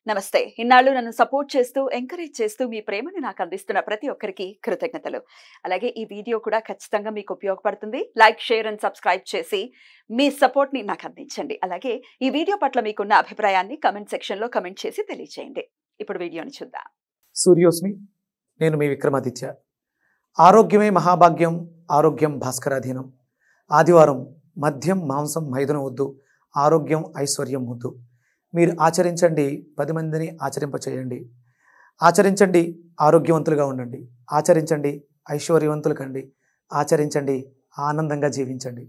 నమస్తే. ఇన్నాళ్ళు నన్ను సపోర్ట్ చేస్తూ, ఎంకరేజ్ చేస్తూ మీ ప్రేమని నాకు అందిస్తున్న ప్రతి ఒక్కరికి కృతజ్ఞతలు. అలాగే ఈ వీడియో కూడా ఖచ్చితంగా మీకు ఉపయోగపడుతుంది. లైక్, షేర్ అండ్ సబ్స్క్రైబ్ చేసి మీ సపోర్ట్‌ని నాకు అందించండి. అలాగే ఈ వీడియో పట్ల మీకున్న అభిప్రాయాన్ని కామెంట్ సెక్షన్‌లో కామెంట్ చేసి తెలియజేయండి. ఇప్పుడు వీడియోని చూద్దాం. సూర్యోస్మి, నేను మీ విక్రమాదిత్య. ఆరోగ్యమే మహాభాగ్యం, ఆరోగ్యం భాస్కరాధీనం. ఆదివారం మద్యం, మాంసం, మైదనం వద్దు, ఆరోగ్యం, ఐశ్వర్యం వద్దు. మీరు ఆచరించండి, 10 మందిని ఆచరింపచేయండి. ఆచరించండి, ఆరోగ్యవంతులుగా ఉండండి. ఆచరించండి, ఐశ్వర్యవంతులు కండి. ఆచరించండి, ఆనందంగా జీవించండి.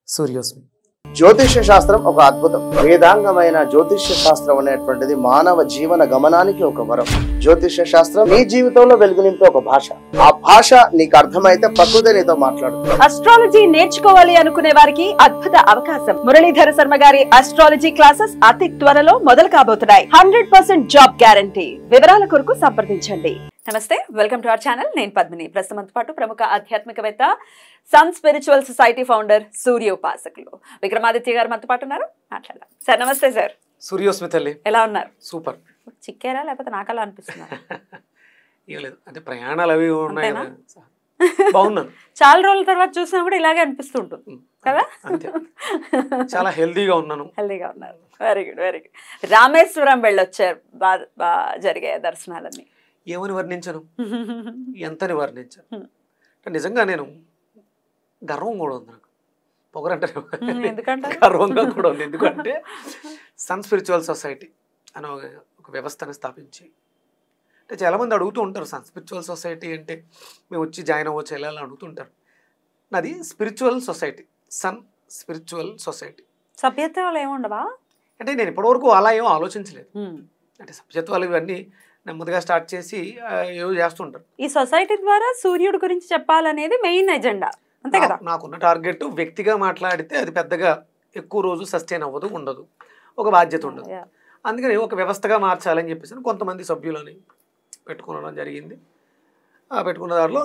సూర్యోస్మి. జ్యోతిష్య శాస్త్రం ఒక అద్భుతం. వేదాంగమైన జ్యోతిష్య శాస్త్రం అనేటువంటిది మానవ జీవన గమనానికి ఒక వరం. జ్యోతిష్య శాస్త్రం నీ జీవితంలో వెలుగునింపే ఒక భాష. ఆ భాష నీకు అర్థమైతే ప్రకృతి నీతో మాట్లాడుతుంది. అస్ట్రాలజీ నేర్చుకోవాలి అనుకునే వారికి అద్భుత అవకాశం. మురళీధర శర్మ గారి అస్ట్రాలజీ క్లాసెస్ అతి త్వరలో మొదలు కాబోతున్నాయి. 100% జాబ్ గ్యారంటీ. వివరాల కొరకు సంప్రదించండి. నమస్తే, వెల్కమ్ టు అవర్ ఛానల్. నేను పద్మిని. ప్రస్తుతంతో పాటు ప్రముఖ ఆధ్యాత్మికవేత్త, సన్ స్పిరిచువల్ సొసైటీ ఫౌండర్, సూర్య ఉపాసకులు విక్రమాదిత్య గారు మనతో పాటు ఉన్నారు. మాట్లాడదాం. సార్ నమస్తే. సార్ సూర్యోస్మి తల్లి, ఎలా ఉన్నారు? సూపర్. చిక్కారా లేకపోతే నాకలా అనిపిస్తున్నారు? ఏం లేదు, అంటే ప్రయాణాలు అవి ఉన్నాయి కదా, బాగున్నాను. చాలా రోజుల తర్వాత చూసినా కూడా ఇలాగే అనిపిస్తుంటుంది కదా. అంతే, చాలా హెల్దీగా ఉన్నాను. హెల్దీగా ఉన్నారు. Very good, very good. Rameswaram వెళ్ళొచ్చారు. బాగా జరిగాయి దర్శనాలన్నీ. ఏమని వర్ణించను, ఎంతని వర్ణించను. నిజంగా నేను గర్వం కూడా ఉంది నాకు. పొగరంటే గర్వంగా కూడా ఉంది. ఎందుకంటే సన్ స్పిరిచువల్ సొసైటీ అనే ఒక వ్యవస్థను స్థాపించి, అంటే చాలామంది అడుగుతూ ఉంటారు, సన్ స్పిరిచువల్ సొసైటీ అంటే మేము వచ్చి జాయిన్ అవ్వచ్చు ఎలా అడుగుతుంటారు. నాది spiritual society, sun spiritual society. సభ్యత్వాలు ఏముండవా? అంటే నేను ఇప్పటివరకు అలా ఏమో ఆలోచించలేదు. అంటే సభ్యత్వాలు ఇవన్నీ నెమ్మదిగా స్టార్ట్ చేసి ఏవో చేస్తుంటారు. ఈ సొసైటీ ద్వారా సూర్యుడి గురించి చెప్పాలనేది మెయిన్ ఎజెండా, అంతే కదా. నాకున్న టార్గెట్ వ్యక్తిగా మాట్లాడితే అది పెద్దగా ఎక్కువ రోజు సస్టైన్ అవ్వదు, ఉండదు, ఒక బాధ్యత ఉండదు. అందుకని ఒక వ్యవస్థగా మార్చాలని చెప్పేసి కొంతమంది సభ్యులని పెట్టుకోవడం జరిగింది. పెట్టుకున్న దాంట్లో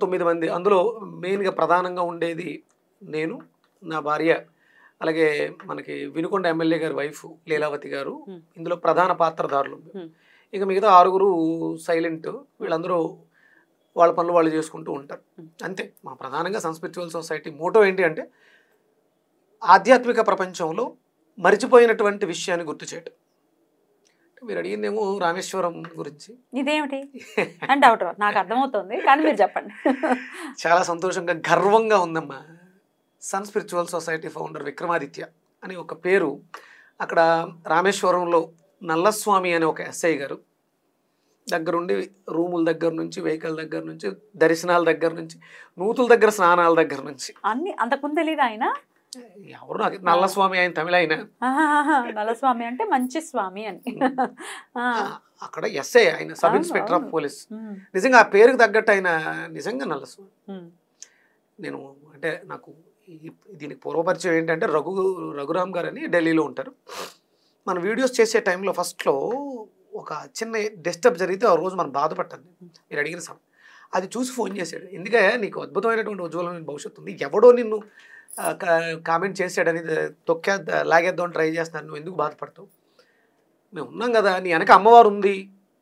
9 మంది, అందులో మెయిన్గా ప్రధానంగా ఉండేది నేను, నా భార్య, అలాగే మనకి వినుకొండ ఎమ్మెల్యే గారి వైఫ్ లీలావతి గారు ఇందులో ప్రధాన పాత్రధారులు. ఇక మిగతా 6 సైలెంట్. వీళ్ళందరూ వాళ్ళ పనులు వాళ్ళు చేసుకుంటూ ఉంటారు, అంతే. మా ప్రధానంగా సన్ స్పిరిచువల్ సొసైటీ మోటో ఏంటి అంటే ఆధ్యాత్మిక ప్రపంచంలో మరిచిపోయినటువంటి విషయాన్ని గుర్తు చేయటం. మీరు అడిగిందేమో రామేశ్వరం గురించి. ఇదేమిటి అని డౌట్ నాకు అర్థమవుతుంది, కానీ మీరు చెప్పండి. చాలా సంతోషంగా, గర్వంగా ఉందమ్మా. Sun spiritual Society founder Vikramaditya అని ఒక పేరు అక్కడ రామేశ్వరంలో నల్లస్వామి అనే ఒక ఎస్ఐ గారు దగ్గరుండి, రూముల దగ్గర నుంచి, వెహికల్ దగ్గర నుంచి, దర్శనాల దగ్గర నుంచి, నూతుల దగ్గర స్నానాల దగ్గర నుంచి అన్ని. అంతకుముందు తెలీదు ఆయన ఎవరు? నాకు నల్లస్వామి, ఆయన తమిళ ఆయన. నల్లస్వామి అంటే మంచి స్వామి అని. అక్కడ ఎస్ఐ ఆయన, సబ్ ఇన్స్పెక్టర్ ఆఫ్ పోలీస్. నిజంగా ఆ పేరుకు తగ్గట్టు ఆయన నిజంగా నల్లస్వామి. నేను అంటే నాకు దీనికి పూర్వపరిచయం ఏంటంటే రఘురామ్ గారు అని ఢిల్లీలో ఉంటారు. మన వీడియోస్ చేసే టైంలో ఫస్ట్లో ఒక చిన్న డిస్టర్బ్ జరిగితే ఆ రోజు మనం బాధపడ్డాను. మీరు అడిగిన సమయం అది చూసి ఫోన్ చేశాడు. ఎందుకంటే నీకు అద్భుతమైనటువంటి ఉజ్వలమైన భవిష్యత్తు ఉంది, ఎవడో నిన్ను కామెంట్ చేశాడని లాగేద్దామని ట్రై చేస్తున్నాను, నువ్వు ఎందుకు బాధపడతావు, మేము ఉన్నాం కదా, నీ వెనక అమ్మవారు ఉంది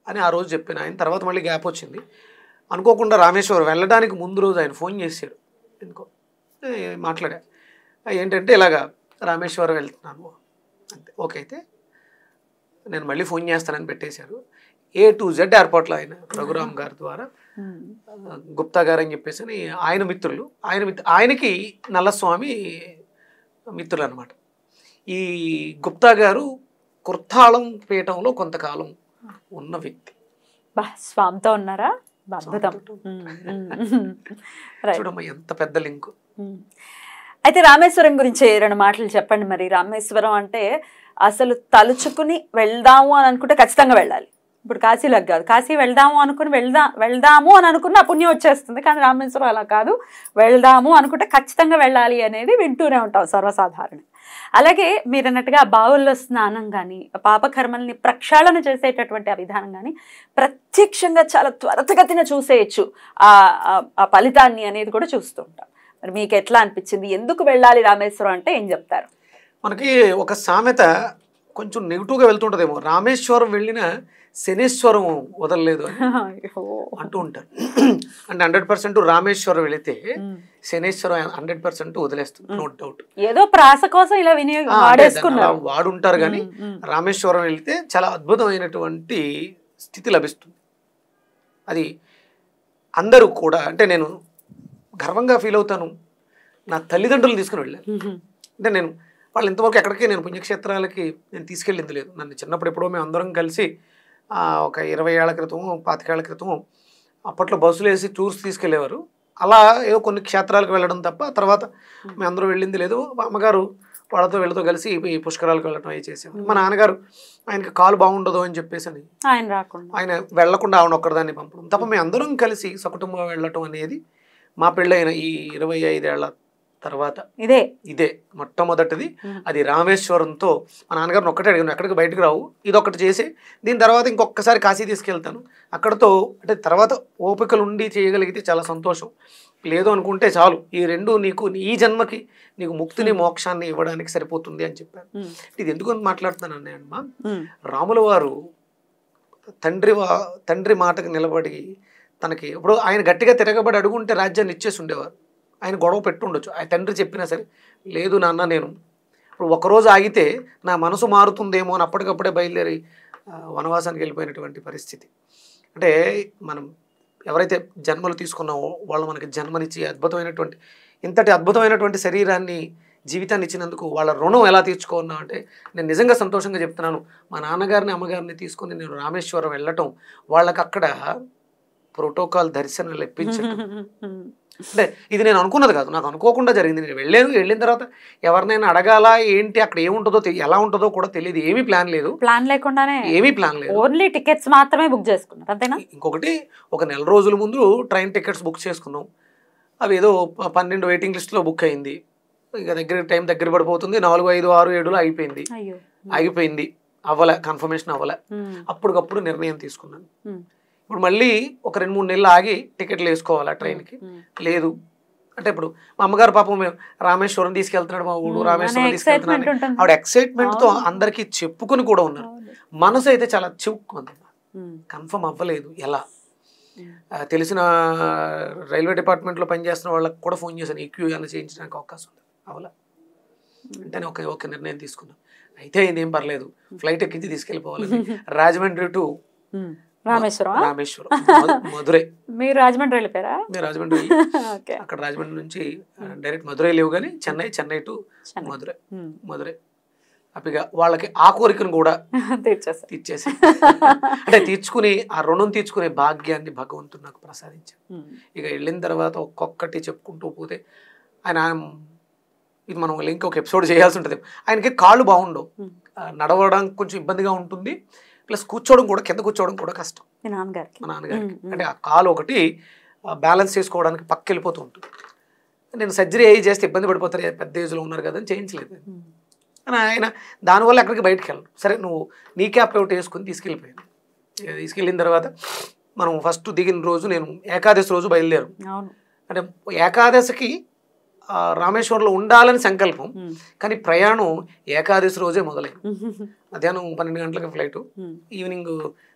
అని ఆ రోజు చెప్పాను. ఆయన తర్వాత మళ్ళీ గ్యాప్ వచ్చింది. అనుకోకుండా రామేశ్వరం వెళ్ళడానికి ముందు రోజు ఆయన ఫోన్ చేశాడు. ఎందుకో మాట్లాడా, ఏంటంటే ఇలాగా రామేశ్వరం వెళ్తున్నాను అంతే. ఓకే, అయితే నేను మళ్ళీ ఫోన్ చేస్తానని పెట్టేశారు. A to Z ఎయిర్పోర్ట్లో ఆయన రఘురామ్ గారి ద్వారా, గుప్తా గారు అని చెప్పేసి ఆయన మిత్రులు, ఆయనకి నల్లస్వామి మిత్రులు అనమాట. ఈ గుప్తా గారు కుర్తాళం పీఠంలో కొంతకాలం ఉన్న వ్యక్తి. స్వామితో ఉన్నారా? చూడమ్మా ఎంత పెద్ద లింక్. అయితే రామేశ్వరం గురించి 2 మాటలు చెప్పండి. మరి రామేశ్వరం అంటే అసలు తలుచుకుని వెళ్దాము అని అనుకుంటే ఖచ్చితంగా వెళ్ళాలి. ఇప్పుడు కాశీలకు కాదు, కాశీ వెళ్దాము అనుకుని వెళ్దాము అని అనుకున్న పుణ్యం వచ్చేస్తుంది. కానీ రామేశ్వరం అలా కాదు, వెళ్దాము అనుకుంటే ఖచ్చితంగా వెళ్ళాలి అనేది వింటూనే ఉంటాం సర్వసాధారణం. అలాగే మీరు అన్నట్టుగా బావుల్లో స్నానం కానీ, పాపకర్మల్ని ప్రక్షాళన చేసేటటువంటి ఆ విధానం కానీ ప్రత్యక్షంగా చాలా త్వరితగతిన చూసేయచ్చు ఆ ఫలితాన్ని అనేది కూడా చూస్తూ ఉంటాం. మరి మీకు ఎట్లా అనిపించింది? ఎందుకు వెళ్ళాలి రామేశ్వరం అంటే ఏం చెప్తారు? మనకి ఒక సామెత కొంచెం నెగిటివ్గా వెళ్తుంటుందేమో, రామేశ్వరం వెళ్ళిన శనేశ్వరం వదలలేదు అని అంటూ ఉంటారు. అంటే 100% రామేశ్వరం వెళితే శనేశ్వరం 100% వదిలేస్తుంది, నో డౌట్. ఏదో ప్రాస కోసం ఇలా వాడుంటారు కానీ రామేశ్వరం వెళితే చాలా అద్భుతమైనటువంటి స్థితి లభిస్తుంది. అది అందరూ కూడా, అంటే నేను గర్వంగా ఫీల్ అవుతాను, నా తల్లిదండ్రులు తీసుకుని వెళ్ళాను. అంటే నేను వాళ్ళు ఇంతవరకు ఎక్కడికి నేను పుణ్యక్షేత్రాలకి నేను తీసుకెళ్ళింది లేదు. నన్ను చిన్నప్పుడు ఎప్పుడో మేము అందరం కలిసి ఒక 20 ఏళ్ల క్రితం 25 ఏళ్ల క్రితం అప్పట్లో బస్సులు వేసి టూర్స్ తీసుకెళ్లేవారు. అలా ఏదో కొన్ని క్షేత్రాలకు వెళ్ళడం తప్ప తర్వాత మేము అందరూ వెళ్ళింది లేదు. అమ్మగారు వాళ్ళతో వీళ్ళతో కలిసి ఈ పుష్కరాలకు వెళ్ళడం అవి చేసేవారు. మా నాన్నగారు ఆయనకి కాలు బాగుండదు అని చెప్పేసి ఆయన వెళ్లకుండా ఆవిడ ఒక్కదాన్ని పంపడం తప్ప మేము అందరం కలిసి సకుటుంబంగా వెళ్ళటం అనేది మా పెళ్ళైన ఈ 25 ఏళ్ల తర్వాత ఇదే మొట్టమొదటిది. అది రామేశ్వరంతో మా నాన్నగారిని ఒక్కటే అడిగాను, ఎక్కడికి బయటకు రావు, ఇదొక్కటి చేసి దీని తర్వాత ఇంకొకసారి కాశీ తీసుకెళ్తాను, అక్కడతో అంటే తర్వాత ఓపికలు ఉండి చేయగలిగితే చాలా సంతోషం, లేదు అనుకుంటే చాలు, ఈ రెండు నీకు ఈ జన్మకి నీకు ముక్తిని మోక్షాన్ని ఇవ్వడానికి సరిపోతుంది అని చెప్పాను. ఇది ఎందుకు మాట్లాడుతున్నాను అన్నయ్యమ్మా, రాముల వారు తండ్రి మాటకు నిలబడి తనకి ఇప్పుడు ఆయన గట్టిగా తిరగబడి అడుగుంటే రాజ్యాన్ని ఇచ్చేసి ఉండేవారు. ఆయన గొడవ పెట్టుండొచ్చు, ఆయన తండ్రి చెప్పినా సరే లేదు నాన్న నేను ఇప్పుడు ఒకరోజు ఆగితే నా మనసు మారుతుందేమో అని అప్పటికప్పుడే బయలుదేరి వనవాసానికి వెళ్ళిపోయినటువంటి పరిస్థితి. అంటే మనం ఎవరైతే జన్మలు తీసుకున్నామో వాళ్ళు మనకి జన్మనిచ్చి ఇంతటి అద్భుతమైనటువంటి శరీరాన్ని జీవితాన్ని ఇచ్చినందుకు వాళ్ళ రుణం ఎలా తీర్చుకున్నా అంటే నేను నిజంగా సంతోషంగా చెప్తున్నాను. మా నాన్నగారిని అమ్మగారిని తీసుకొని నేను రామేశ్వరం వెళ్ళటం, వాళ్ళకి అక్కడ ప్రోటోకాల్ దర్శనాలు ఇప్పించడం, అంటే ఇది నేను అనుకున్నది కాదు, నాకు అనుకోకుండా జరిగింది. నేను వెళ్ళిన తర్వాత ఎవరినైనా అడగాల ఏంటి అక్కడ ఏముంటుందో ఎలా ఉంటుందో కూడా తెలియదు, ఏమీ ప్లాన్ లేదు, ఏమీ ప్లాన్ లేదు, ఓన్లీ టికెట్స్ మాత్రమే బుక్ చేసుకున్నారు అంతేనా. ఇంకొకటి ఒక నెల రోజుల ముందు ట్రైన్ టికెట్స్ బుక్ చేసుకున్నాం, అవి ఏదో 12 వెయిటింగ్ లిస్ట్లో బుక్ అయింది. ఇక టైం దగ్గర పడిపోతుంది, 4, 5, 6, 7లో ఆగిపోయింది, అవ్వలే, కన్ఫర్మేషన్ అవ్వలే. అప్పటికప్పుడు నిర్ణయం తీసుకున్నాను. ఇప్పుడు మళ్ళీ ఒక 2-3 నెలలు ఆగి టికెట్లు వేసుకోవాలా ట్రైన్కి, లేదు అంటే ఇప్పుడు మా అమ్మగారు పాపం మేము రామేశ్వరం తీసుకెళ్తున్నాడు, మా ఊడు రామేశ్వరం తీసుకెళ్తున్నాడు, ఆవిడ ఎక్సైట్మెంట్తో అందరికీ చెప్పుకొని కూడా ఉన్నారు. మనసు అయితే చాలా చివుక్కుంది, కన్ఫర్మ్ అవ్వలేదు ఎలా. తెలిసిన రైల్వే డిపార్ట్మెంట్లో పనిచేస్తున్న వాళ్ళకి కూడా ఫోన్ చేశాను, ఈక్యూ ఏమైనా చేయించడానికి అవకాశం ఉంది, అవలా అంటేనే ఒక నిర్ణయం తీసుకున్నాం. అయితే ఇదేం పర్లేదు, ఫ్లైట్ ఎక్కించి తీసుకెళ్ళిపోవాలి. రాజమండ్రి టు రామేశ్వరం, మధురై. మీరు రాజమండ్రి వెళ్ళిపోయారా? మీరు రాజమండ్రి అక్కడ రాజమండ్రి నుంచి డైరెక్ట్ మధురై లేవు కానీ చెన్నై టు మధురై హ్యాపీగా వాళ్ళకి ఆ కోరికను కూడా తీర్చేసి అంటే తీర్చుకుని ఆ రుణం తీర్చుకునే భాగ్యాన్ని భగవంతుడు నాకు ప్రసాదించాడు. ఇక వెళ్ళిన తర్వాత ఒక్కొక్కటి చెప్పుకుంటూ పోతే ఆయన ఇది మనం ఇంకొక ఎపిసోడ్ చేయాల్సి ఉంటుంది. ఆయనకి కాళ్ళు బాగుండవు, నడవడానికి కొంచెం ఇబ్బందిగా ఉంటుంది, ప్లస్ కూర్చోవడం కూడా కింద కూర్చోవడం కూడా కష్టం మా నాన్నగారికి. అంటే ఆ కాలు ఒకటి బ్యాలెన్స్ చేసుకోవడానికి పక్క వెళ్ళిపోతూ ఉంటుంది. నేను సర్జరీ అయ్యి చేస్తే ఇబ్బంది పడిపోతారు, పెద్ద ఏజ్లో ఉన్నారు కదా అని చేయించలేదు. ఆయన దానివల్ల ఎక్కడికి బయటకు వెళ్ళను. సరే నువ్వు నీ క్యాప్ ఒకటి వేసుకుని తీసుకెళ్ళిపోయాను. తీసుకెళ్ళిన తర్వాత మనం ఫస్ట్ దిగిన రోజు నేను ఏకాదశి రోజు బయలుదేరు. అంటే ఏకాదశికి రామేశ్వరంలో ఉండాలని సంకల్పం, కానీ ప్రయాణం ఏకాదశి రోజే మొదలైంది. మధ్యాహ్నం 12 గంటలకు ఫ్లైటు, ఈవినింగ్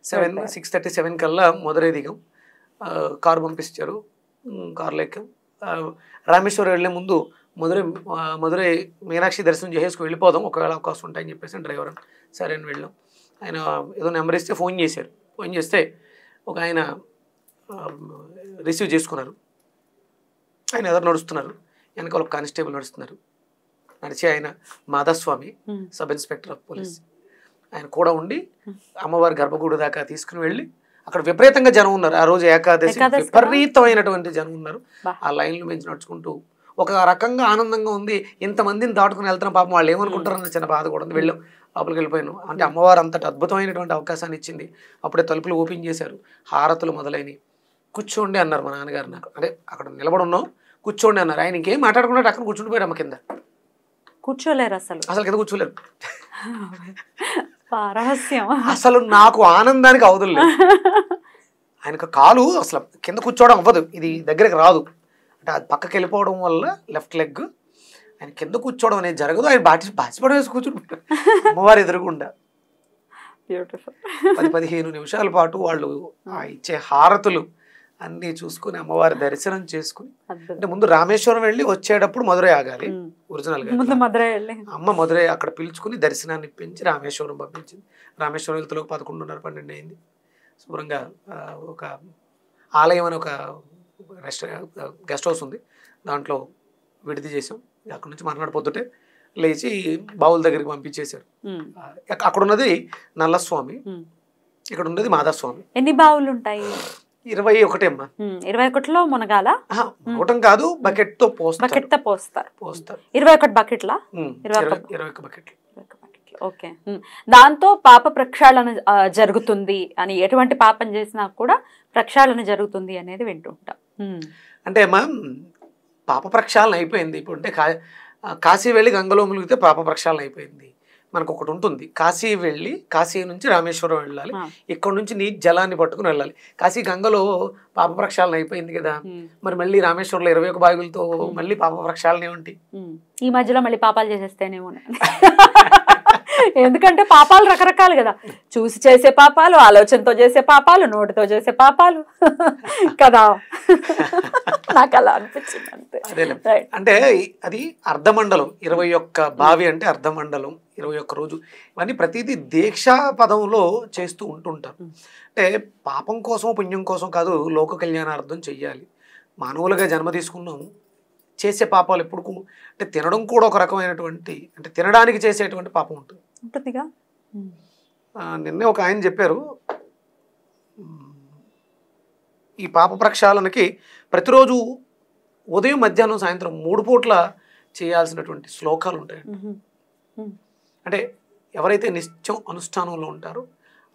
6:30-7 కల్లా మధురై దిగాం. కారు పంపించారు, కారులో ఎక్కాం. రామేశ్వరం వెళ్ళే ముందు మధురై మీనాక్షి దర్శనం చేసేసుకు వెళ్ళిపోదాం ఒకవేళ అవకాశం ఉంటాయని చెప్పేసి డ్రైవర్ అని సరే అని వెళ్ళాం. ఆయన ఏదో నెంబర్ ఇస్తే ఫోన్ చేశారు. ఫోన్ చేస్తే ఒక ఆయన రిసీవ్ చేసుకున్నారు. ఆయన ఎదురు నడుస్తున్నారు, వెనకాల ఒక కానిస్టేబుల్ నడుస్తున్నారు. నడిచి ఆయన మాధస్వామి, సబ్ ఇన్స్పెక్టర్ ఆఫ్ పోలీస్, ఆయన కూడా ఉండి అమ్మవారి గర్భగుడి దాకా తీసుకుని వెళ్ళి అక్కడ విపరీతంగా జనం ఉన్నారు. ఆ రోజు ఏకాదశి, విపరీతమైనటువంటి జనం ఉన్నారు. ఆ లైన్లు మించి నడుచుకుంటూ ఒక రకంగా ఆనందంగా ఉంది. ఇంతమందిని దాటుకుని వెళ్తున్నా, పాపం వాళ్ళు ఏమనుకుంటారన్న చిన్న బాధ కూడా ఉంది. వెళ్ళాం, లోపలికి వెళ్ళిపోయాను. అంటే అమ్మవారు అంతటి అద్భుతమైనటువంటి అవకాశాన్ని ఇచ్చింది. అప్పుడే తలుపులు ఓపెన్ చేశారు, హారతులు మొదలైనవి. కూర్చోండి అన్నారు మా నాన్నగారు నాకు. అంటే అక్కడ నిలబడి ఉన్నాం, కూర్చోండి అన్నారు. ఆయన ఇంకేం మాట్లాడుకున్నట్టు అక్కడ కూర్చుండిపోయాడు. అమ్మ కింద కూర్చోలేరు, అసలు కింద కూర్చోలేరు. అసలు నాకు ఆనందానికి అవదులు. ఆయనకు కాలు అసలు కింద కూర్చోవడం అవ్వదు, ఇది దగ్గరికి రాదు. అంటే అది పక్కకి వెళ్ళిపోవడం వల్ల లెఫ్ట్ లెగ్ ఆయన కింద కూర్చోవడం అనేది జరగదు, ఆయన బాచిపడం వేసి కూర్చుంటారు అమ్మవారి ఎదురుగుండా. బ్యూటిఫుల్. 10-15 నిమిషాల పాటు వాళ్ళు ఆ ఇచ్చే హారతులు అన్నీ చూసుకుని అమ్మవారి దర్శనం చేసుకుని, అంటే ముందు రామేశ్వరం వెళ్ళి వచ్చేటప్పుడు మధురై ఆగాలి ఒరిజినల్ గా. అమ్మ మధురై అక్కడ పిలుచుకుని దర్శనాన్ని పెంచి రామేశ్వరం పంపించింది. రామేశ్వరం వెళ్తలోకి 11:30-12 అయింది. శుభ్రంగా ఒక ఆలయం అని ఒక గెస్ట్ హౌస్ ఉంది, దాంట్లో విడిది చేసాం. అక్కడ నుంచి మర్నాడు పొద్దుటే లేచి బావుల దగ్గరికి పంపించేశారు. అక్కడ ఉన్నది నల్లస్వామి, ఇక్కడ ఉన్నది మాధవస్వామి. ఎన్ని బావులు ఉంటాయి? 21 అమ్మా. 21లో మునగాల? మునగటం కాదు, బకెట్ తో పోస్తారు. 21 బకెట్లా? 21 బకెట్లు. ఓకే. దాంతో పాప ప్రక్షాళన జరుగుతుంది అని, ఎటువంటి పాపం చేసినా కూడా ప్రక్షాళన జరుగుతుంది అనేది వింటుంటాం. అంటే అమ్మా పాప ప్రక్షాళన అయిపోయింది. ఇప్పుడు అంటే కాశీ వెళ్ళి గంగలో మునిగితే పాప ప్రక్షాళన అయిపోయింది. మనకు ఒకటి ఉంటుంది, కాశీ వెళ్ళి కాశీ నుంచి రామేశ్వరం వెళ్ళాలి, ఇక్కడ నుంచి నీ జలాన్ని పట్టుకుని వెళ్ళాలి. కాశీ గంగలో పాప ప్రక్షాళన అయిపోయింది కదా, మరి మళ్ళీ రామేశ్వరంలో 21 బాగులతో మళ్ళీ పాప ప్రక్షాళన ఏమిటి? ఈ మధ్యలో మళ్ళీ పాపాలు చేసేస్తేనేమో. ఎందుకంటే పాపాలు రకరకాలు కదా, చూసి చేసే పాపాలు, ఆలోచనతో చేసే పాపాలు, నోటితో చేసే పాపాలు కదా. నాకు అలా అనిపించింది అంతే. అంటే అది అర్ధమండలం, 21 బావి అంటే అర్ధమండలం, 21 రోజు. ఇవన్నీ ప్రతిదీ దీక్షా పదంలో చేస్తూ ఉంటుంటారు. అంటే పాపం కోసం పుణ్యం కోసం కాదు, లోక కళ్యాణార్థం చెయ్యాలి. మానవులుగా జన్మ తీసుకున్నాము, చేసే పాపాలు ఎప్పుడు అంటే తినడం కూడా ఒక రకమైనటువంటి, అంటే తినడానికి చేసేటువంటి పాపం ఉంటుందిగా. నిన్నే ఒక ఆయన చెప్పారు, ఈ పాప ప్రక్షాళనకి ప్రతిరోజు ఉదయం మధ్యాహ్నం సాయంత్రం 3 పూట్ల చేయాల్సినటువంటి శ్లోకాలు ఉంటాయి. అంటే ఎవరైతే నిత్యం అనుష్ఠానంలో ఉంటారో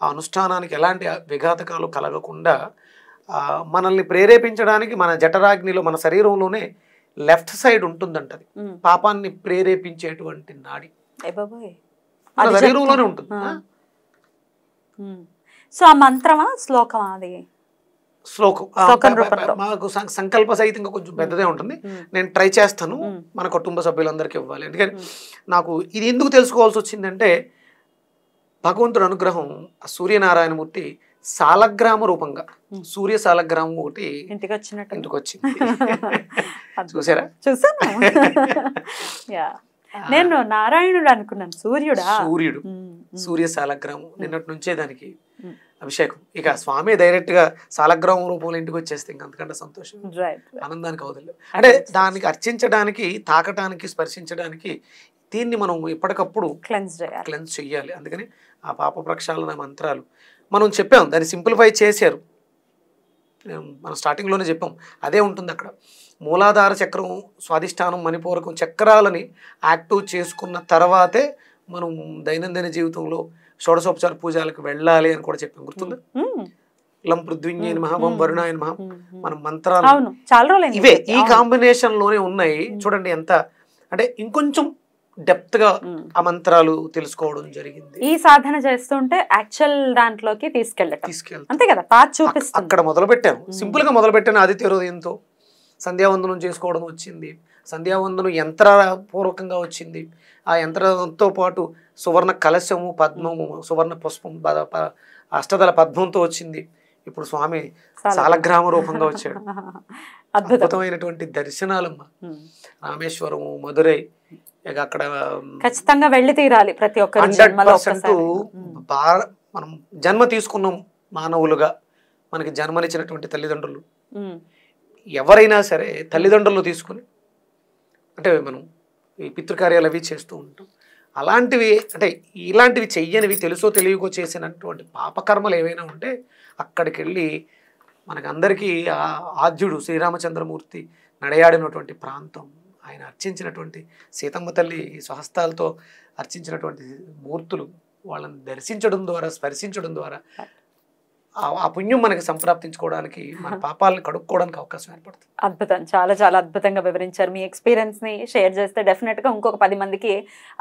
ఆ అనుష్ఠానానికి ఎలాంటి విఘాతకాలు కలగకుండా మనల్ని ప్రేరేపించడానికి మన జఠరాగ్నిలో, మన శరీరంలోనే లెఫ్ట్ సైడ్ ఉంటుందంటది, పాపాన్ని ప్రేరేపించేటువంటి నాడి మన శరీరంలోనే ఉంటుంది. సో ఆ మంత్రమా శ్లోకమా? అది శ్లోకం మాకు సంకల్ప సహితంగా కొంచెం పెద్దదే ఉంటుంది. నేను ట్రై చేస్తాను, మన కుటుంబ సభ్యులందరికీ ఇవ్వాలి. ఎందుకంటే నాకు ఇది ఎందుకు తెలుసుకోవాల్సి వచ్చిందంటే, భగవంతుడు అనుగ్రహం, సూర్యనారాయణమూర్తి సాలగ్రామ రూపంగా, సూర్య సాలగ్రామం ఒకటి ఇంటికి వచ్చింది. చూసారా? చూసాను. నేను నారాయణుడు అనుకున్నాను, సూర్యుడు. సూర్య సాలగ్రామం. నిన్నటి నుంచే దానికి అభిషేకం. ఇక స్వామి డైరెక్ట్ గా సాలగ్రామం రూపంలో ఇంటికి వచ్చేస్తే ఇంకంతకంటే సంతోషం, ఆనందానికి అవదలేదు. అంటే దానికి అర్చించడానికి, తాకటానికి, స్పర్శించడానికి దీన్ని మనం ఎప్పటికప్పుడు క్లెన్స్ చెయ్యాలి. అందుకని ఆ పాప ప్రక్షాళన మంత్రాలు మనం చెప్పాం, దాన్ని సింప్లిఫై చేశారు. మనం స్టార్టింగ్లోనే చెప్పాం, అదే ఉంటుంది అక్కడ. మూలాధార చక్రం, స్వాధిష్టానం, మణిపూరకం చక్రాలని యాక్టివ్ చేసుకున్న తర్వాతే మనం దైనందిన జీవితంలో షోడశోపచార పూజలకు వెళ్ళాలి అని కూడా చెప్పాం, గుర్తుందా? లం పృథ్వీన్యై నమః, వం వరుణాయ నమః. మన మంత్రాలు ఇవే ఈ కాంబినేషన్ లోనే ఉన్నాయి. చూడండి ఎంత, అంటే ఇంకొంచెం డెప్త్ గా ఆ మంత్రాలు తెలుసుకోవడం జరిగింది. ఈ సాధన చేస్తుంటే యాక్చువల్ దాంట్లోకి తీసుకెళ్తాం అంతే కదా, పాత్ చూపిస్తాం. అక్కడ మొదలు పెట్టాను, సింపుల్ గా మొదలు పెట్టాను. ఆదిత్య హృదయంతో సంధ్యావందనం చేసుకోవడం వచ్చింది, సంధ్యావందనం యంత్రపూర్వకంగా వచ్చింది. ఆ యంత్రంతో పాటు సువర్ణ కలశము, పద్మము, సువర్ణ పుష్పం, అష్టదళ పద్మంతో వచ్చింది. ఇప్పుడు స్వామి సాలగ్రామ రూపంగా వచ్చాడు. అద్భుతమైనటువంటి దర్శనాలమ్మ. రామేశ్వరము, మధురై, అక్కడ ఖచ్చితంగా వెళ్ళి తీరాలి ప్రతి ఒక్కరు. 100% మనం జన్మ తీసుకున్నాం మానవులుగా, మనకి జన్మనిచ్చినటువంటి తల్లిదండ్రులు ఎవరైనా సరే తల్లిదండ్రులు తీసుకుని, అంటే మనం ఈ పితృకార్యాలు అవి చేస్తూ ఉంటాం. అలాంటివి, అంటే ఇలాంటివి చెయ్యనివి, తెలుసో తెలియకో చేసినటువంటి పాపకర్మలు ఏవైనా ఉంటే అక్కడికి వెళ్ళి మనకు అందరికీ ఆద్యుడు శ్రీరామచంద్రమూర్తి నడయాడినటువంటి ప్రాంతం, ఆయన అర్చించినటువంటి సీతమ్మ తల్లి స్వహస్తాలతో అర్చించినటువంటి మూర్తులు, వాళ్ళని దర్శించడం ద్వారా, స్పర్శించడం ద్వారా ఆ పుణ్యం మనకి సంప్రాప్తించుకోవడానికి, మన పాపాలను కడుక్కోవడానికి అవకాశం ఏర్పడుతుంది. అద్భుతం, చాలా చాలా అద్భుతంగా వివరించారు. మీ ఎక్స్పీరియన్స్ ని షేర్ చేస్తే డెఫినెట్ గా ఇంకొక 10 మందికి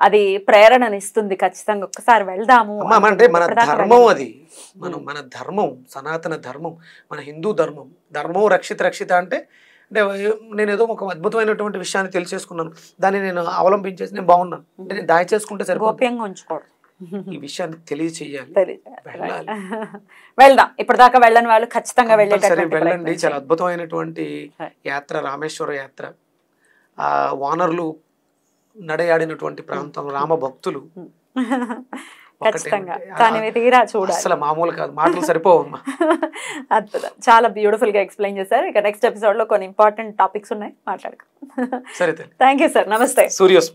అది ప్రేరణనిస్తుంది. ఖచ్చితంగా ఒక్కసారి వెళ్దాము. అంటే మన ధర్మం అది, మన ధర్మం, సనాతన ధర్మం, మన హిందూ ధర్మం. ధర్మం రక్షిత రక్షిత అంటే అంటే నేను ఏదో ఒక అద్భుతమైనటువంటి విషయాన్ని తెలిసేసుకున్నాను, దాన్ని నేను అవలంబించేసి నేను బాగున్నాను అంటే నేను దాచేసుకుంటే సరిపోతుంది. గోప్యంగా ఉంచుకోవడం, ఈ విషయాన్ని తెలియచేయాలి, వెళ్ళాలి. వెళ్దాం. ఇప్పటిదాకా వెళ్ళని వాళ్ళు ఖచ్చితంగా సరే వెళ్ళేటటువంటి వెళ్ళండి. ప్రయత్నం చాలా అద్భుతమైనటువంటి యాత్ర రామేశ్వర యాత్ర. ఆ వానరులు నడయాడినటువంటి ప్రాంతం, రామ భక్తులు ఖచ్చితంగా దాని తీరా చూడాలి. అసలు మామూలు కాదు, మాటలు సరిపోవమ్మా. అద్భుతం, చాలా బ్యూటిఫుల్ గా ఎక్స్ప్లెయిన్ చేశారు. ఇక నెక్స్ట్ ఎపిసోడ్ లో కొన్ని ఇంపార్టెంట్ టాపిక్స్ ఉన్నాయి, మాట్లాడుకుందాం. సరే, థ్యాంక్ యూ సార్, నమస్తే. సూర్యోస్